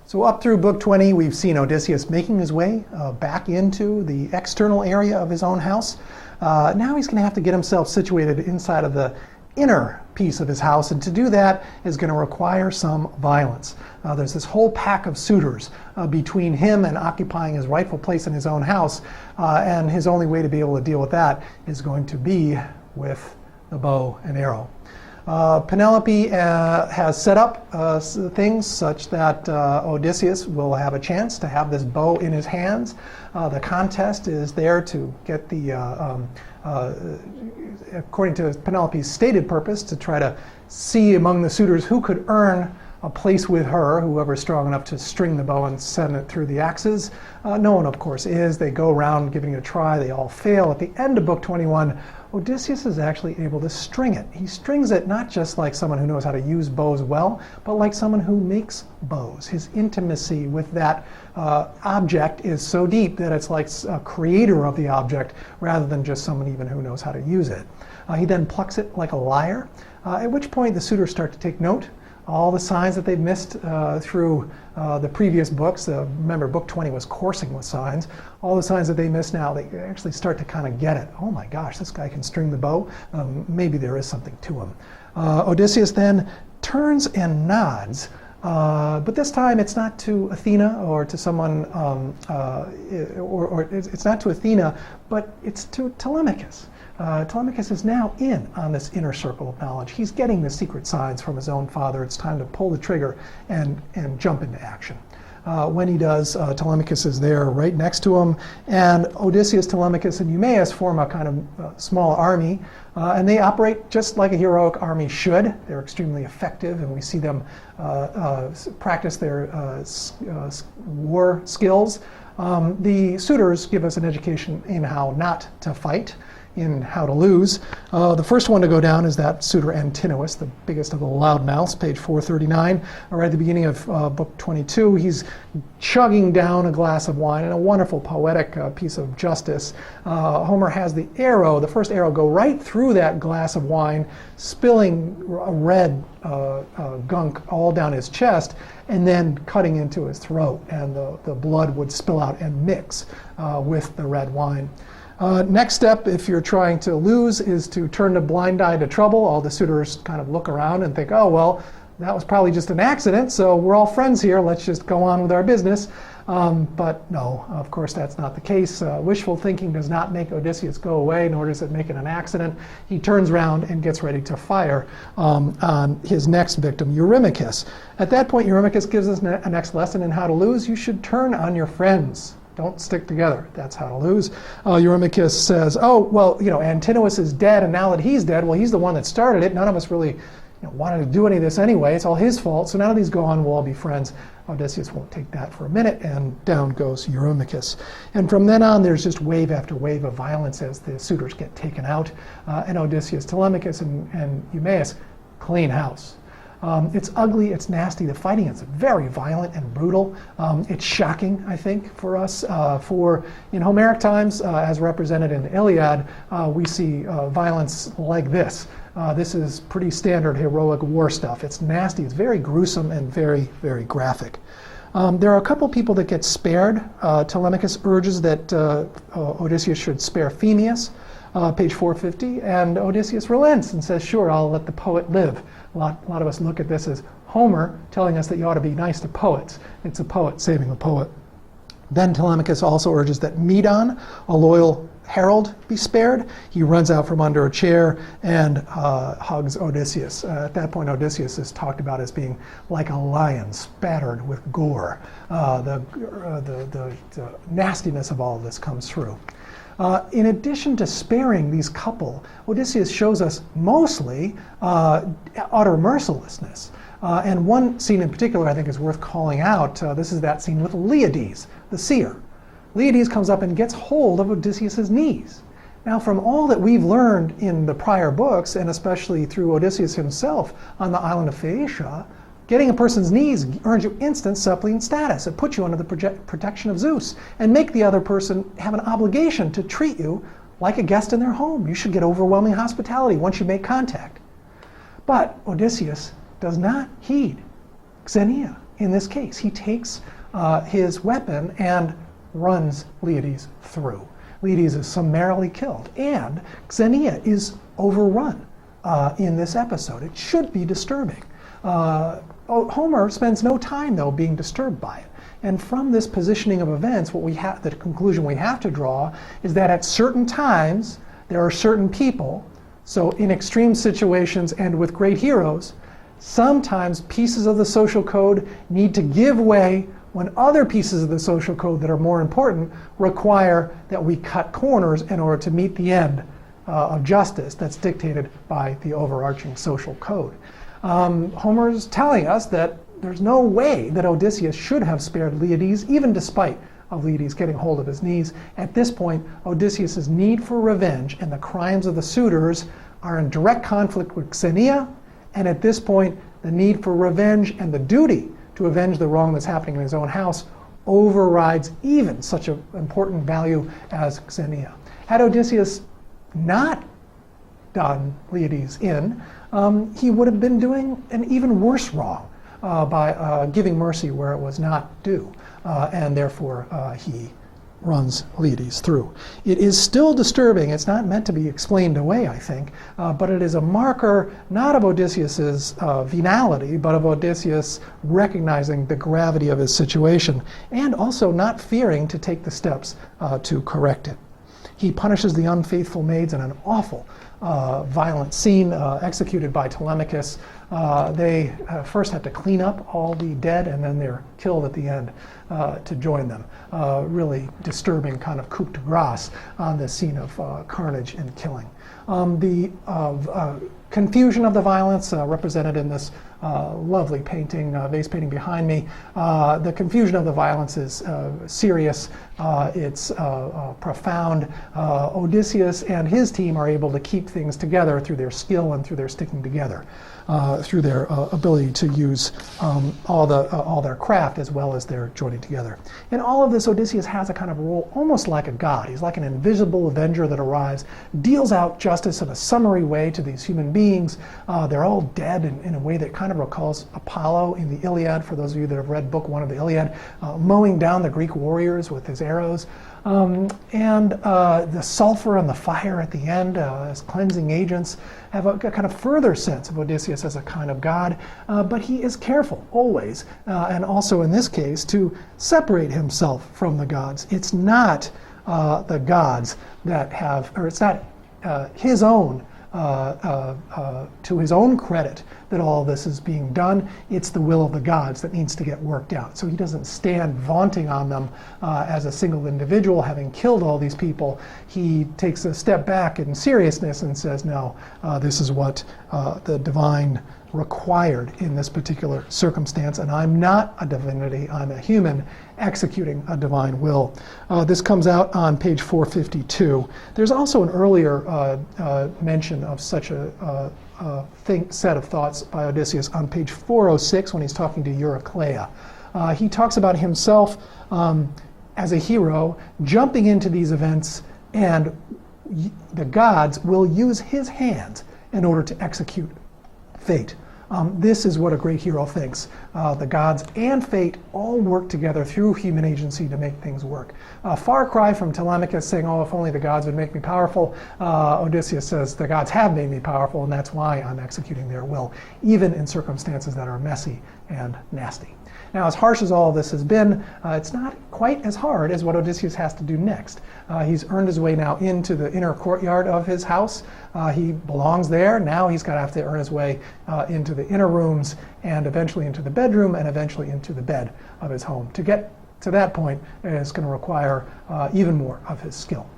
So up through book 20, we've seen Odysseus making his way back into the external area of his own house. Now he's going to have to get himself situated inside of the inner piece of his house, and to do that is going to require some violence. There's this whole pack of suitors between him and occupying his rightful place in his own house, and his only way to be able to deal with that is going to be with the bow and arrow. Penelope has set up things such that Odysseus will have a chance to have this bow in his hands. The contest is there to get the, according to Penelope's stated purpose, to try to see among the suitors who could earn a place with her, whoever's strong enough to string the bow and send it through the axes. No one, of course, is. They go around giving it a try. They all fail. At the end of book 21, Odysseus is actually able to string it. He strings it not just like someone who knows how to use bows well, but like someone who makes bows. His intimacy with that object is so deep that it's like a creator of the object rather than just someone even who knows how to use it. He then plucks it like a lyre, at which point the suitors start to take note. All the signs that they've missed through the previous books, remember book 20 was coursing with signs, all the signs that they missed now, they actually start to kind of get it. Oh my gosh, this guy can string the bow. Maybe there is something to him. Odysseus then turns and nods, but this time it's not to Athena or to someone, or it's not to Athena, but it's to Telemachus. Telemachus is now in on this inner circle of knowledge. He's getting the secret signs from his own father. It's time to pull the trigger and jump into action. When he does, Telemachus is there right next to him, and Odysseus, Telemachus, and Eumaeus form a kind of small army, and they operate just like a heroic army should. They're extremely effective, and we see them practice their war skills. The suitors give us an education in how not to fight, in how to lose. The first one to go down is that suitor Antinous, the biggest of the loudmouths, page 439. Right at the beginning of book 22, he's chugging down a glass of wine in a wonderful poetic piece of justice. Homer has the arrow, the first arrow, go right through that glass of wine, spilling red gunk all down his chest, and then cutting into his throat, and the blood would spill out and mix with the red wine. Next step, if you're trying to lose, is to turn a blind eye to trouble. All the suitors kind of look around and think, oh, well, that was probably just an accident, so we're all friends here. Let's just go on with our business. But no, of course, that's not the case. Wishful thinking does not make Odysseus go away, nor does it make it an accident. He turns around and gets ready to fire on his next victim, Eurymachus. At that point, Eurymachus gives us a next lesson in how to lose. You should turn on your friends. Don't stick together. That's how to lose. Eurymachus says, oh, well, Antinous is dead, and now that he's dead, well, he's the one that started it. None of us really wanted to do any of this anyway. It's all his fault, so now that he's gone, we'll all be friends. Odysseus won't take that for a minute, and down goes Eurymachus. And from then on, there's just wave after wave of violence as the suitors get taken out, and Odysseus, Telemachus, and Eumaeus clean house. It's ugly, it's nasty, the fighting is very violent and brutal. It's shocking, I think, for us. In Homeric times, as represented in the Iliad, we see violence like this. This is pretty standard heroic war stuff. It's nasty, it's very gruesome, and very, very graphic. There are a couple people that get spared. Telemachus urges that Odysseus should spare Phemius, page 450, and Odysseus relents and says, sure, I'll let the poet live. A lot of us look at this as Homer telling us that you ought to be nice to poets. It's a poet saving a poet. Then Telemachus also urges that Medon, a loyal herald, be spared. He runs out from under a chair and hugs Odysseus. At that point, Odysseus is talked about as being like a lion spattered with gore. The nastiness of all of this comes through. In addition to sparing these couple, Odysseus shows us mostly utter mercilessness. And one scene in particular I think is worth calling out. This is that scene with Leiades, the seer. Leiades comes up and gets hold of Odysseus' knees. Now, from all that we've learned in the prior books, and especially through Odysseus himself on the island of Phaeacia, getting a person's knees earns you instant suppliant status. It puts you under the protection of Zeus and make the other person have an obligation to treat you like a guest in their home. You should get overwhelming hospitality once you make contact. But Odysseus does not heed Xenia. in this case. He takes his weapon and runs Leiades through. Leiades is summarily killed, and Xenia is overrun in this episode. It should be disturbing. Homer spends no time, though, being disturbed by it. And from this positioning of events, the conclusion we have to draw is that at certain times, there are certain people, so in extreme situations and with great heroes, sometimes pieces of the social code need to give way when other pieces of the social code that are more important require that we cut corners in order to meet the end of justice that's dictated by the overarching social code. Homer's telling us that there's no way that Odysseus should have spared Leiades, even despite of Leiades getting hold of his knees. At this point, Odysseus' need for revenge and the crimes of the suitors are in direct conflict with Xenia, and at this point, the need for revenge and the duty to avenge the wrong that's happening in his own house overrides even such an important value as Xenia. Had Odysseus not done Leiades in, he would have been doing an even worse wrong by giving mercy where it was not due, and therefore he runs Leiades through. It is still disturbing. It's not meant to be explained away, I think, but it is a marker not of Odysseus's venality, but of Odysseus recognizing the gravity of his situation and also not fearing to take the steps to correct it. He punishes the unfaithful maids in an awful, violent scene executed by Telemachus. They first have to clean up all the dead, and then they're killed at the end to join them. Really disturbing kind of coup de grace on this scene of carnage and killing. The confusion of the violence represented in this lovely painting, vase painting behind me. The confusion of the violence is serious. It's profound. Odysseus and his team are able to keep things together through their skill and through their sticking together, through their ability to use all their craft as well as their joining together. In all of this, Odysseus has a kind of role almost like a god. He's like an invisible avenger that arrives, deals out justice in a summary way to these human beings. They're all dead in a way that kind of recalls Apollo in the Iliad, for those of you that have read Book 1 of the Iliad, mowing down the Greek warriors with his arrows. And the sulfur and the fire at the end as cleansing agents have a kind of further sense of Odysseus as a kind of god, but he is careful always, and also in this case, to separate himself from the gods. It's not the gods that have, or it's not his own, to his own credit that all this is being done. It's the will of the gods that needs to get worked out. So he doesn't stand vaunting on them as a single individual, having killed all these people. He takes a step back in seriousness and says, no, this is what the divine required in this particular circumstance, and I'm not a divinity, I'm a human executing a divine will. This comes out on page 452. There's also an earlier mention of such a set of thoughts by Odysseus on page 406 when he's talking to Eurycleia. He talks about himself as a hero jumping into these events, and the gods will use his hands in order to execute fate. This is what a great hero thinks. The gods and fate all work together through human agency to make things work. Far cry from Telemachus saying, oh, if only the gods would make me powerful. Odysseus says, the gods have made me powerful, and that's why I'm executing their will, even in circumstances that are messy and nasty. Now, as harsh as all of this has been, it's not quite as hard as what Odysseus has to do next. He's earned his way now into the inner courtyard of his house. He belongs there. Now he's got to have to earn his way into the inner rooms and eventually into the bedroom and eventually into the bed of his home. To get to that point is going to require even more of his skill.